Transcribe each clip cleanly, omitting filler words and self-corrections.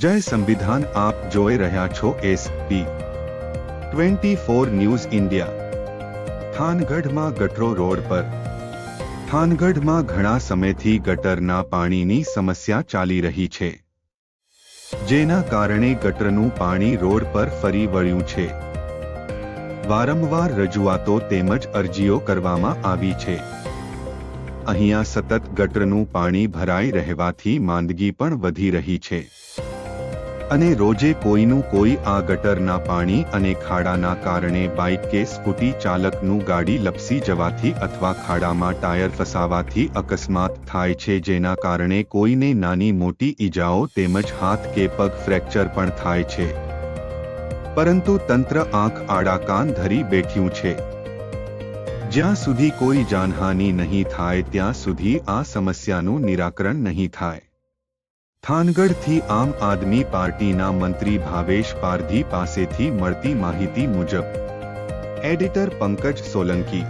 જય સંવિધાન આપ જોઈ રહ્યા છો SP24 ન્યૂઝ ઇન્ડિયા। થાનગઢમાં ગટરો રોડ પર થાનગઢમાં ઘણા સમયથી ગટરના પાણીની સમસ્યા ચાલી રહી છે, જેના કારણે ગટરનું પાણી રોડ પર ફરી વળ્યું છે। વારંવાર રજૂઆતો તેમજ અરજીઓ કરવામાં આવી છે। અહીંયા સતત ગટરનું પાણી ભરાઈ રહેવાથી માંદગી પણ વધી રહી છે અને રોજે કોઈનું કોઈ આ ગટરના પાણી અને ખાડાના કારણે બાઇક કે સ્કૂટી ચાલકનું ગાડી લપસી જવાથી અથવા ખાડામાં ટાયર ફસાવાથી અકસ્માત થાય છે, જેના કારણે કોઈને નાની મોટી ઈજાઓ તેમજ હાથ કે પગ ફ્રેક્ચર પણ થાય છે, પરંતુ તંત્ર આંખ આડા કાન ધરી બેઠ્યું છે। જ્યાં સુધી કોઈ જાનહાનિ નહીં થાય ત્યાં સુધી આ સમસ્યાનું નિરાકરણ નહીં થાય। થાનગઢથી આમ આદમી પાર્ટીના મંત્રી ભાવેશ પારધી પાસેથી મળતી માહિતી મુજબ editor Pankaj Solanki,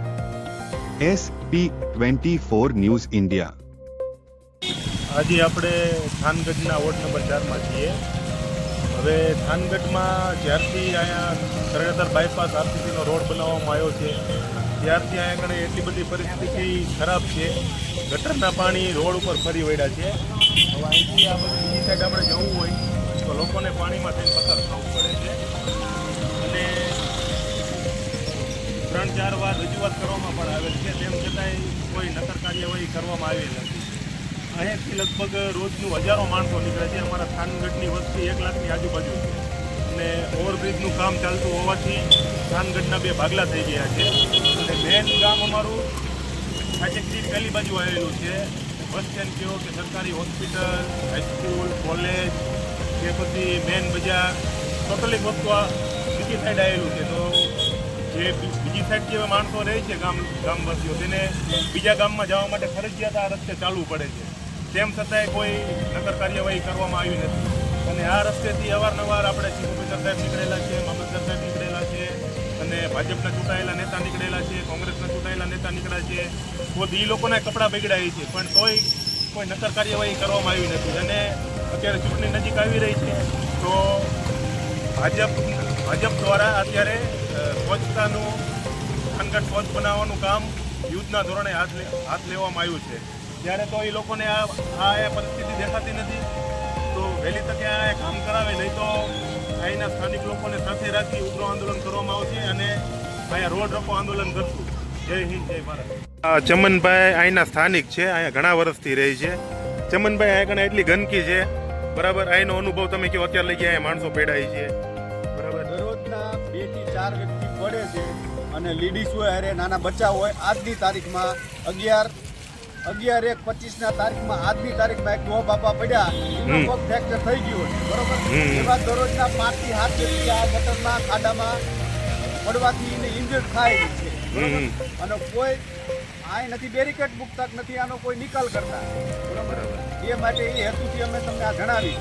SP24 news India. આજે આપણે થાનગઢના વોર્ડ નંબર 4માં છીએ। હવે થાનગઢમાં જ્યારથી અહીંયા તરણેતર બાયપાસ આરસીસીનો રોડ બનાવવામાં આવ્યો છે ત્યારથી અહીંયા આગળ એટલી બધી પરિસ્થિતિ ખરાબ છે, ગટરના પાણી રોડ ઉપર ફરી વળ્યા છે। હવે અહીંથી આ બધી બીજી સાઈડ આપણે જવું હોય તો લોકોને પાણીમાં થઈને પસાર થવું પડે છે અને 3-4 વાર રજૂઆત કરવામાં પણ આવેલ છે, તેમ છતાંય કોઈ નક્કર કાર્યવાહી કરવામાં આવી નથી। અહીંયાથી લગભગ રોજનું હજારો માણસો નીકળે છે। અમારા થાનગઢની વસ્તી 1 લાખની આજુબાજુ છે અને ઓવરબ્રિજનું કામ ચાલતું હોવાથી થાનગઢના 2 ભાગલા થઈ ગયા છે અને મેન ગામ અમારું ફાટકથી પહેલી બાજુ આવેલું છે। બસ સ્ટેન્ડ કહો કે સરકારી હોસ્પિટલ, હાઈસ્કૂલ, કોલેજ કે પછી મેન બજાર ટોટલી વસ્તુ આ બીજી સાઈડ આવેલું છે। તો જે બીજી સાઈડ જે માણસો રહે છે ગામવાસીઓ, તેને બીજા ગામમાં જવા માટે ફરજિયાત આ રસ્તે ચાલવું પડે છે, તેમ છતાંય કોઈ નક્કર કાર્યવાહી કરવામાં આવી નથી અને આ રસ્તેથી અવારનવાર આપણે ચીફ ઓફિસર સાહેબ નીકળેલા છે, મામલતદાર સાહેબ નીકળેલા છે અને ભાજપના ચૂંટાયેલા નેતા નીકળેલા છે, કોંગ્રેસના ચૂંટાયેલા નેતા નીકળ્યા છે, ખુદ એ લોકોના કપડાં બગડાય છે, પણ તોય કોઈ નક્કર કાર્યવાહી કરવામાં આવી નથી। અને અત્યારે ચૂંટણી નજીક આવી રહી છે તો ભાજપ દ્વારા અત્યારે સ્વચ્છતાનું થાનગઢ સ્વચ્છ બનાવવાનું કામ યુદ્ધના ધોરણે હાથ લેવામાં આવ્યું છે, ત્યારે તો એ લોકોને આ પરિસ્થિતિ દેખાતી નથી। તો વહેલી તકે આ કામ કરાવે, નહીં તો અહીંના સ્થાનિક લોકોને સાથે રાખી ઉગ્ર આંદોલન કરવામાં આવશે અને અહીંયા રોડ રોકો આંદોલન કરશું। જય હિન્દ, જય ભારત। ચમનભાઈ અહીંના સ્થાનિક છે, અહીંયા ઘણા વર્ષથી રહે છે। ચમનભાઈ અહીંયા એટલી ગંદકી છે, બરાબર, અહીંનો અનુભવ તમે કહો, અત્યારે લઈ ગયા અહીંયા માણસો પેડાય છે, બરાબર, દરરોજના 2 થી 4 વ્યક્તિ પડે છે અને લેડીઝ હોય અરે નાના બચ્ચા હોય। આજની તારીખમાં 11/1/25 તારીખમાં આજની તારીખમાં એક ડોહા બાપા પડ્યા, એનો પગ ફ્રેક્ચર થઈ ગયો છે, બરોબર। એમાં દરરોજના 5 થી 7 વ્યક્તિ આ ગટરમાં ખાડામાં પડવાથી એને ઇન્જર્ડ થાય છે, બરોબર। અને કોઈ આ નથી બેરિકેડ મૂકતા નથી, આનો કોઈ નિકાલ કરતા, બરોબર। એ માટે એ હેતુથી અમે તમને આ જણાવી